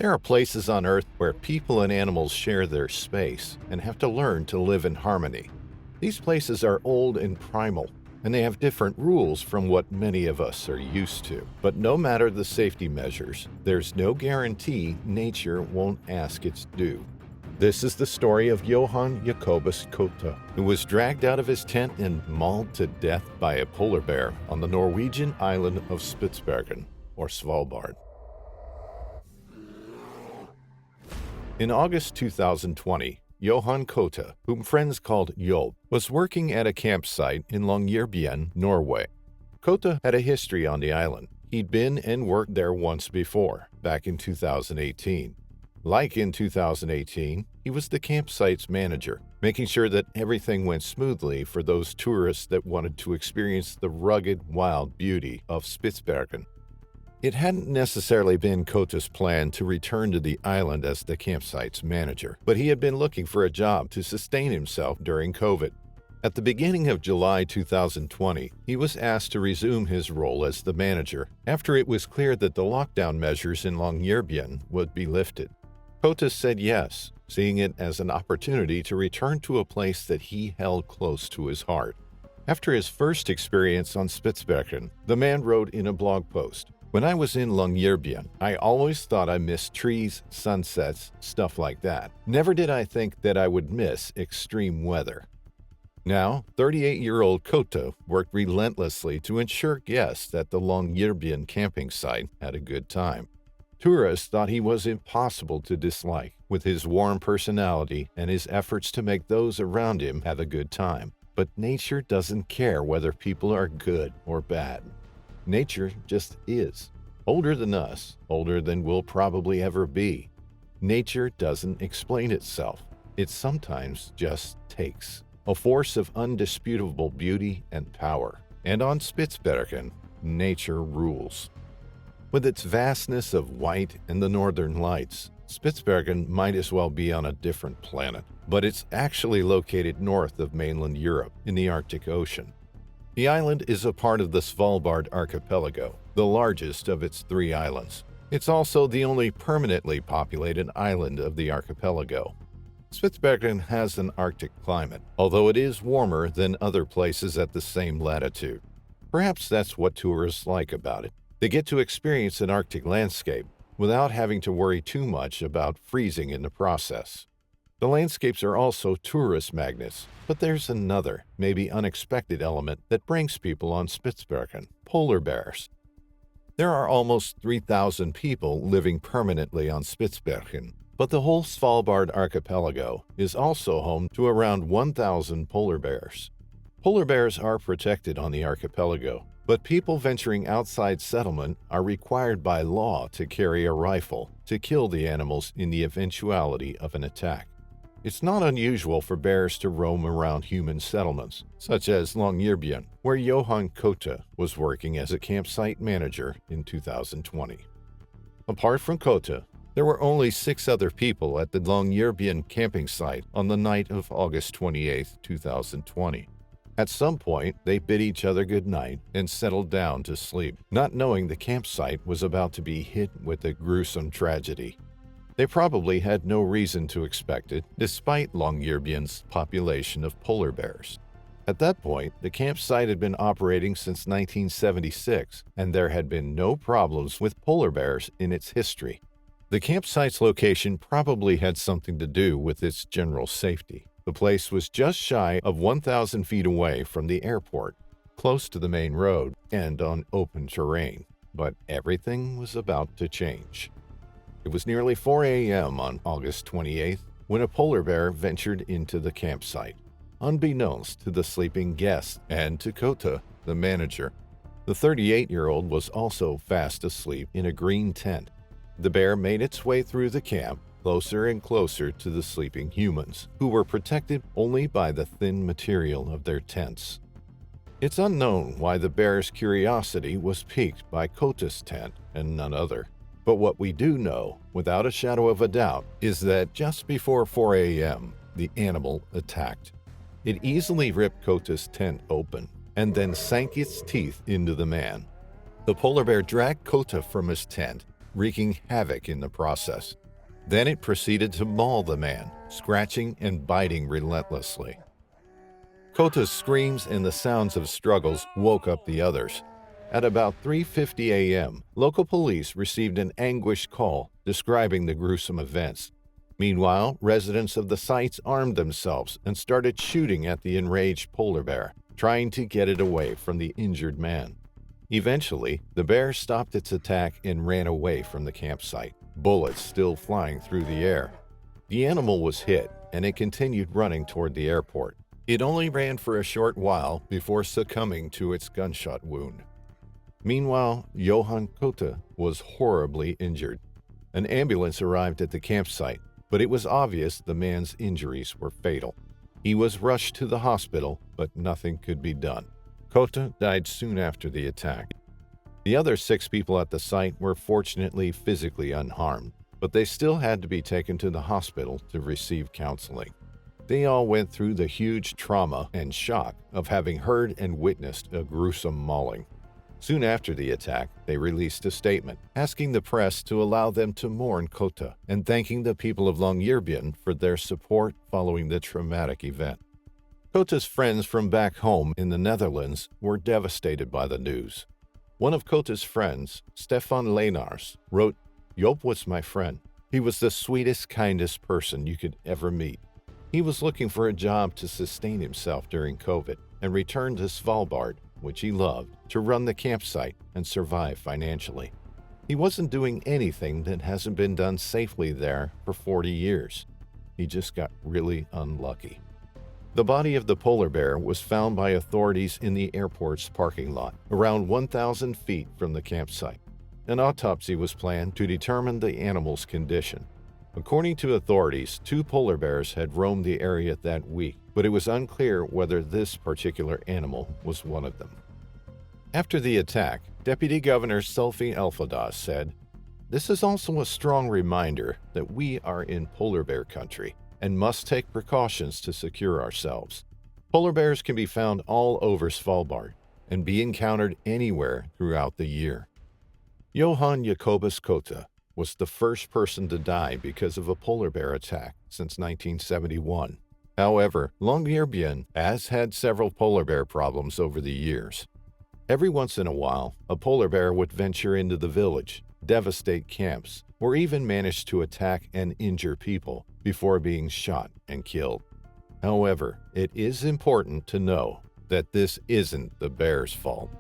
There are places on Earth where people and animals share their space and have to learn to live in harmony. These places are old and primal, and they have different rules from what many of us are used to. But no matter the safety measures, there's no guarantee nature won't ask its due. This is the story of Johan Jacobus Kootte, who was dragged out of his tent and mauled to death by a polar bear on the Norwegian island of Spitsbergen, or Svalbard. In August 2020, Johan Kootte, whom friends called Job, was working at a campsite in Longyearbyen, Norway. Kootte had a history on the island. He'd been and worked there once before, back in 2018. Like in 2018, he was the campsite's manager, making sure that everything went smoothly for those tourists that wanted to experience the rugged, wild beauty of Spitsbergen. It hadn't necessarily been Kootte's plan to return to the island as the campsite's manager, but he had been looking for a job to sustain himself during COVID. At the beginning of July 2020, he was asked to resume his role as the manager after it was clear that the lockdown measures in Longyearbyen would be lifted. Kootte said yes, seeing it as an opportunity to return to a place that he held close to his heart. After his first experience on Spitsbergen, the man wrote in a blog post, "When I was in Longyearbyen, I always thought I missed trees, sunsets, stuff like that. Never did I think that I would miss extreme weather." Now, 38-year-old Kootte worked relentlessly to ensure guests at the Longyearbyen camping site had a good time. Tourists thought he was impossible to dislike, with his warm personality and his efforts to make those around him have a good time. But nature doesn't care whether people are good or bad. Nature just is. Older than us, older than we'll probably ever be. Nature doesn't explain itself. It sometimes just takes. A force of undisputable beauty and power. And on Spitsbergen, nature rules. With its vastness of white and the northern lights, Spitsbergen might as well be on a different planet. But it's actually located north of mainland Europe in the Arctic Ocean. The island is a part of the Svalbard archipelago, the largest of its 3 islands. It's also the only permanently populated island of the archipelago. Spitsbergen has an Arctic climate, although it is warmer than other places at the same latitude. Perhaps that's what tourists like about it. They get to experience an Arctic landscape without having to worry too much about freezing in the process. The landscapes are also tourist magnets, but there's another, maybe unexpected element that brings people on Spitsbergen: polar bears. There are almost 3,000 people living permanently on Spitsbergen, but the whole Svalbard archipelago is also home to around 1,000 polar bears. Polar bears are protected on the archipelago, but people venturing outside settlement are required by law to carry a rifle to kill the animals in the eventuality of an attack. It's not unusual for bears to roam around human settlements, such as Longyearbyen, where Johan Kootte was working as a campsite manager in 2020. Apart from Kootte, there were only 6 other people at the Longyearbyen camping site on the night of August 28, 2020. At some point, they bid each other goodnight and settled down to sleep, not knowing the campsite was about to be hit with a gruesome tragedy. They probably had no reason to expect it, despite Longyearbyen's population of polar bears. At that point, the campsite had been operating since 1976, and there had been no problems with polar bears in its history. The campsite's location probably had something to do with its general safety. The place was just shy of 1,000 feet away from the airport, close to the main road, and on open terrain. But everything was about to change. It was nearly 4 a.m. on August 28th when a polar bear ventured into the campsite, unbeknownst to the sleeping guests and to Kootte, the manager. The 38-year-old was also fast asleep in a green tent. The bear made its way through the camp, closer and closer to the sleeping humans, who were protected only by the thin material of their tents. It's unknown why the bear's curiosity was piqued by Kootte's tent and none other. But what we do know, without a shadow of a doubt, is that just before 4 a.m., the animal attacked. It easily ripped Kootte's tent open and then sank its teeth into the man. The polar bear dragged Kootte from his tent wreaking havoc in the process. Then it proceeded to maul the man, scratching and biting relentlessly. Kootte's screams and the sounds of struggles woke up the others. At about 3:50 a.m., local police received an anguished call describing the gruesome events. Meanwhile, residents of the sites armed themselves and started shooting at the enraged polar bear, trying to get it away from the injured man. Eventually, the bear stopped its attack and ran away from the campsite, bullets still flying through the air. The animal was hit, and it continued running toward the airport. It only ran for a short while before succumbing to its gunshot wound. Meanwhile, Johan Kootte was horribly injured. An ambulance arrived at the campsite, but it was obvious the man's injuries were fatal. He was rushed to the hospital, but nothing could be done. Kootte died soon after the attack. The other 6 people at the site were fortunately physically unharmed, but they still had to be taken to the hospital to receive counseling. They all went through the huge trauma and shock of having heard and witnessed a gruesome mauling. Soon after the attack, they released a statement asking the press to allow them to mourn Kootte and thanking the people of Longyearbyen for their support following the traumatic event. Kootte's friends from back home in the Netherlands were devastated by the news. One of Kootte's friends, Stefan Leenaars, wrote, "Joop was my friend. He was the sweetest, kindest person you could ever meet. He was looking for a job to sustain himself during COVID and returned to Svalbard, which he loved, to run the campsite and survive financially. He wasn't doing anything that hasn't been done safely there for 40 years. He just got really unlucky." The body of the polar bear was found by authorities in the airport's parking lot, around 1,000 feet from the campsite. An autopsy was planned to determine the animal's condition. According to authorities, 2 polar bears had roamed the area that week, but it was unclear whether this particular animal was one of them. After the attack, Deputy Governor Sophie Elfadas said, "This is also a strong reminder that we are in polar bear country and must take precautions to secure ourselves. Polar bears can be found all over Svalbard and be encountered anywhere throughout the year." Johan Jacobus Kootte was the first person to die because of a polar bear attack since 1971. However, Longyearbyen has had several polar bear problems over the years. Every once in a while, a polar bear would venture into the village, devastate camps, or even manage to attack and injure people before being shot and killed. However, it is important to know that this isn't the bear's fault.